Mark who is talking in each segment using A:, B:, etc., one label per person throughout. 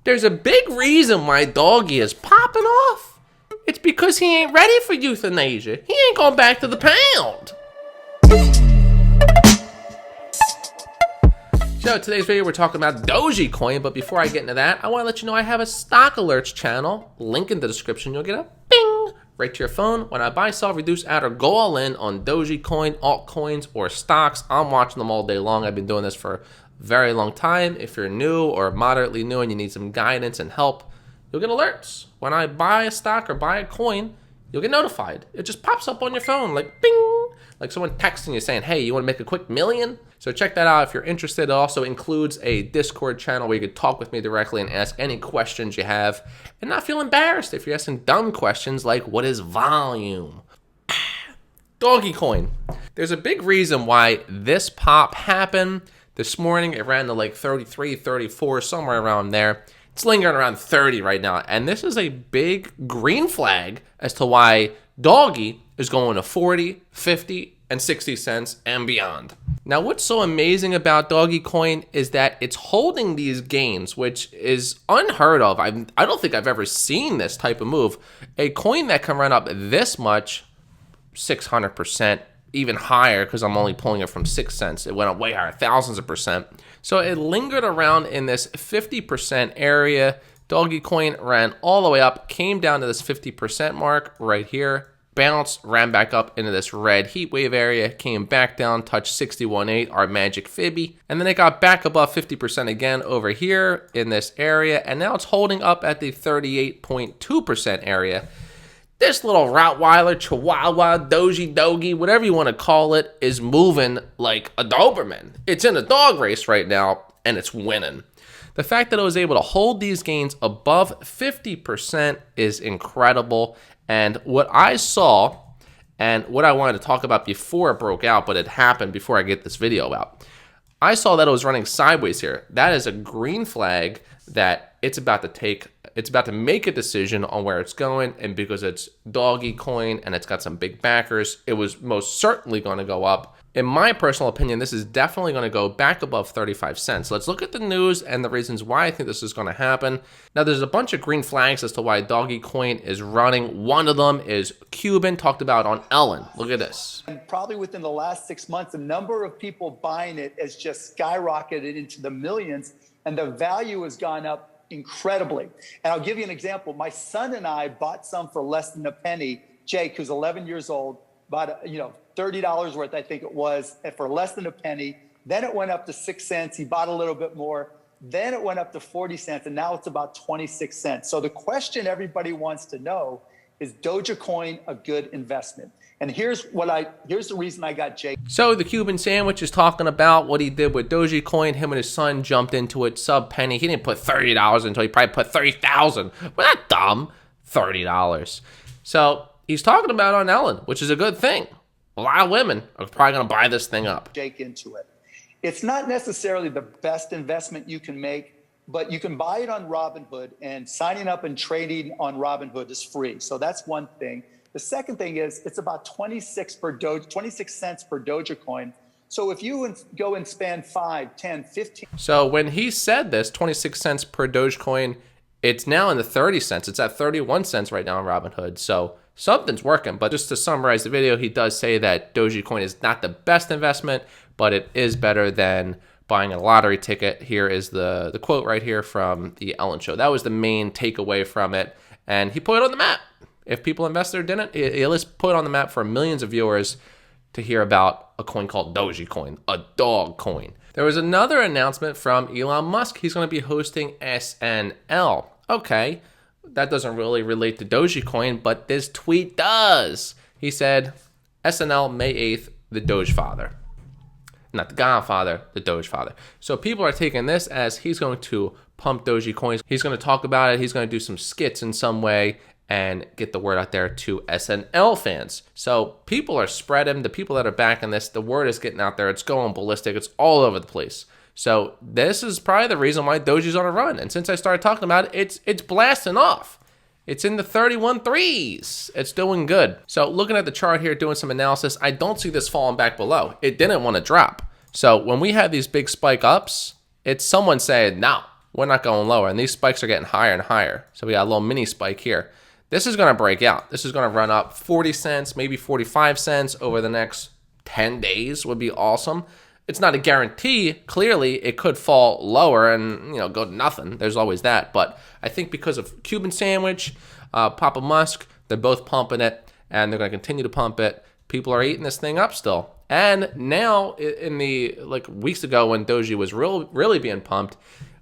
A: There's a big reason why Doggy is popping off. It's because he ain't ready for euthanasia. He ain't going back to the pound. So today's video we're talking about DOGE Coin, but before I get into that, I want to let you know I have a stock alerts channel. Link in the description. You'll get a bing right to your phone. When I buy, sell, reduce, add, or go all in on DOGE Coin, altcoins, or stocks, I'm watching them all day long. I've been doing this for a very long time. If you're new or moderately new and you need some guidance and help, you'll get alerts. When I buy a stock or buy a coin, you'll get notified. It just pops up on your phone like bing, like someone texting you saying, hey, you want to make a quick million? So check that out if you're interested. It also includes a Discord channel where you can talk with me directly and ask any questions you have and not feel embarrassed if you're asking dumb questions like, what is volume? DOGE Coin. There's a big reason why this pop happened. This morning, it ran to like 33, 34, somewhere around there. It's lingering around 30 right now. And this is a big green flag as to why Doggy is going to 40, 50, and 60 cents and beyond. Now, what's so amazing about DOGE Coin is that it's holding these gains, which is unheard of. I don't think I've ever seen this type of move. A coin that can run up this much, 600%, even higher, because I'm only pulling it from 6 cents. It went up way higher, thousands of percent. So it lingered around in this 50% area. DOGE Coin ran all the way up, came down to this 50% mark right here, bounced, ran back up into this red heat wave area, came back down, touched 61.8, our magic fibby, and then it got back above 50% again over here in this area, and now it's holding up at the 38.2% area. This little Rottweiler, Chihuahua, Doggy, whatever you want to call it, is moving like a Doberman. It's in a dog race right now, and it's winning. The fact that it was able to hold these gains above 50% is incredible. And what I saw, and what I wanted to talk about before it broke out, but it happened before I get this video out, I saw that it was running sideways here. That is a green flag that it's about to make a decision on where it's going, and because it's DOGE Coin and it's got some big backers, it was most certainly going to go up. In my personal opinion, this is definitely going to go back above 35 cents. Let's look at the news and the reasons why I think this is going to happen. Now, there's a bunch of green flags as to why DOGE Coin is running. One of them is Cuban, talked about on Ellen. Look at this.
B: And probably within the last 6 months, the number of people buying it has just skyrocketed into the millions, and the value has gone up incredibly. And I'll give you an example. My son and I bought some for less than a penny. Jake, who's 11 years old, bought $30 worth, I think it was, for less than a penny. Then it went up to 6 cents. He bought a little bit more. Then it went up to 40 cents, and now it's about 26 cents. So the question everybody wants to know is, DOGE Coin a good investment? And here's the reason I got Jake.
A: So the Cuban sandwich is talking about what he did with DOGE Coin. Him and his son jumped into it sub penny. He didn't put $30 into it. He probably put $30,000. We're not dumb. $30. So he's talking about on Ellen, which is a good thing. A lot of women are probably going to buy this thing up.
B: Jake into it. It's not necessarily the best investment you can make, but you can buy it on Robinhood, and signing up and trading on Robinhood is free. So that's one thing. The second thing is it's about 26 cents per DOGE Coin. So if you go and spend 5, 10, 15.
A: So when he said this, 26 cents per DOGE Coin, it's now in the 30 cents. It's at 31 cents right now on Robinhood. So something's working. But just to summarize the video, he does say that DOGE Coin is not the best investment, but it is better than buying a lottery ticket. Here is the quote right here from the Ellen Show. That was the main takeaway from it. And he put it on the map. If people invest there didn't, he at least put it on the map for millions of viewers to hear about a coin called DOGE Coin, a dog coin. There was another announcement from Elon Musk. He's going to be hosting SNL. Okay, that doesn't really relate to DOGE Coin, but this tweet does. He said, SNL May 8th, the Doge Father. Not the Godfather, the Doge Father. So people are taking this as he's going to pump DOGE Coins. He's going to talk about it. He's going to do some skits in some way and get the word out there to SNL fans. So people are spreading. The people that are backing this, the word is getting out there. It's going ballistic. It's all over the place. So this is probably the reason why Doge's on a run. And since I started talking about it, it's blasting off. It's in the 31 threes. It's doing good. So looking at the chart here, doing some analysis, I don't see this falling back below. It didn't want to drop. So when we have these big spike ups, it's someone saying, no, we're not going lower. And these spikes are getting higher and higher. So we got a little mini spike here. This is going to break out. This is going to run up 40 cents, maybe 45 cents over the next 10 days would be awesome. It's not a guarantee. Clearly, it could fall lower and, go to nothing. There's always that. But I think because of Cuban sandwich, Papa Musk, they're both pumping it, and they're going to continue to pump it. People are eating this thing up still. And now, in the weeks ago when Doge was really being pumped,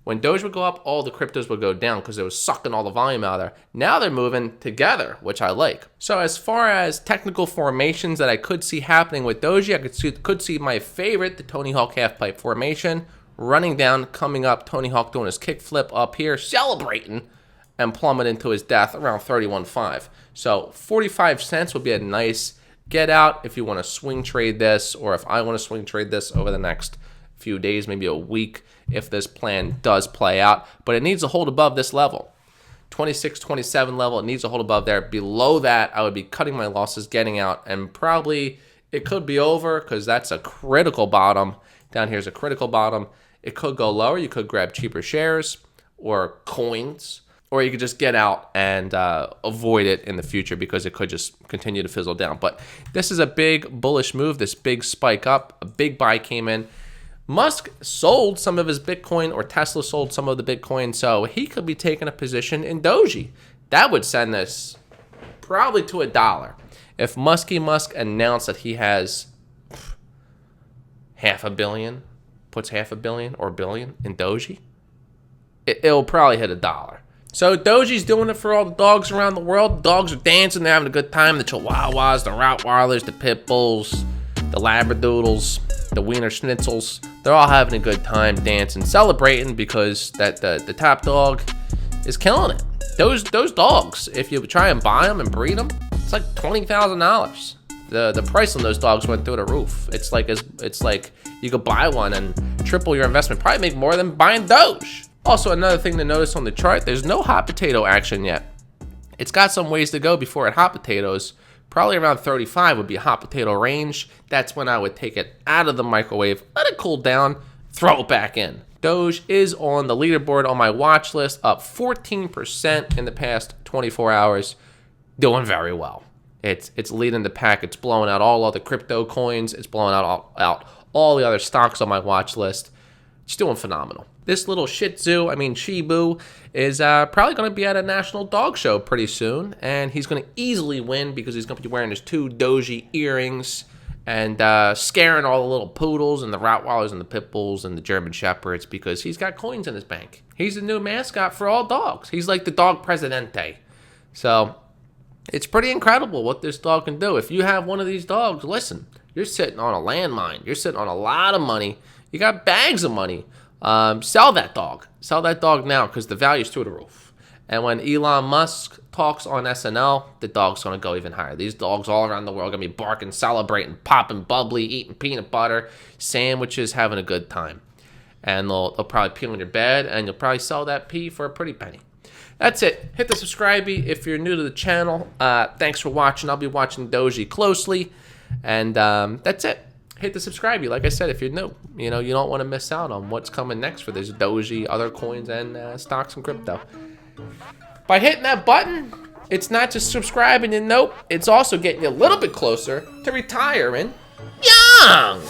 A: when Doge would go up, all the cryptos would go down because it was sucking all the volume out of there. Now they're moving together, which I like. So as far as technical formations that I could see happening with Doge, I could see my favorite, the Tony Hawk half pipe formation, running down, coming up, Tony Hawk doing his kickflip up here, celebrating, and plummeting to his death around 31.5. So 45 cents would be a nice get out if you want to swing trade this, or if I want to swing trade this over the next few days, maybe a week, if this plan does play out. But it needs to hold above this level. 26, 27 level, it needs to hold above there. Below that, I would be cutting my losses, getting out, and probably it could be over because that's a critical bottom. Down here is a critical bottom. It could go lower. You could grab cheaper shares or coins, or you could just get out and avoid it in the future because it could just continue to fizzle down. But this is a big bullish move, this big spike up. A big buy came in. Musk sold some of his Bitcoin, or Tesla sold some of the Bitcoin, so he could be taking a position in Doge. That would send this probably to $1. If Musk announced that he has $500 million, puts $500 million or $1 billion in Doge, it'll probably hit $1. So Doge's doing it for all the dogs around the world. The dogs are dancing, they're having a good time. The Chihuahuas, the Rottweilers, the Pit Bulls, the Labradoodles, the Wiener Schnitzels, they're all having a good time dancing, celebrating because that the top dog is killing it. Those dogs, if you try and buy them and breed them, it's like $20,000. The price on those dogs went through the roof. It's like you could buy one and triple your investment, probably make more than buying Doge. Also, another thing to notice on the chart, there's no hot potato action yet. It's got some ways to go before it hot potatoes. Probably around 35 would be a hot potato range. That's when I would take it out of the microwave, let it cool down, throw it back in. Doge is on the leaderboard on my watch list, up 14% in the past 24 hours. Doing very well. It's leading the pack. It's blowing out all other crypto coins. It's blowing out all the other stocks on my watch list. It's doing phenomenal. This little Shibu, is probably going to be at a national dog show pretty soon, and he's going to easily win because he's going to be wearing his 2 Doge earrings and scaring all the little poodles and the Rottweilers and the Pit Bulls and the German Shepherds because he's got coins in his bank. He's the new mascot for all dogs. He's like the dog presidente. So it's pretty incredible what this dog can do. If you have one of these dogs, listen, you're sitting on a landmine. You're sitting on a lot of money. You got bags of money. Sell that dog. Sell that dog now because the value's through the roof. And when Elon Musk talks on SNL, the dog's going to go even higher. These dogs all around the world are going to be barking, celebrating, popping bubbly, eating peanut butter, sandwiches, having a good time. And they'll probably pee on your bed, and you'll probably sell that pee for a pretty penny. That's it. Hit the subscribe if you're new to the channel. Thanks for watching. I'll be watching Doge closely. And that's it. Hit the subscribe. Like I said, if you're new, you don't want to miss out on what's coming next for this Doge, other coins, and stocks and crypto. By hitting that button, it's not just subscribing and nope, it's also getting you a little bit closer to retiring young.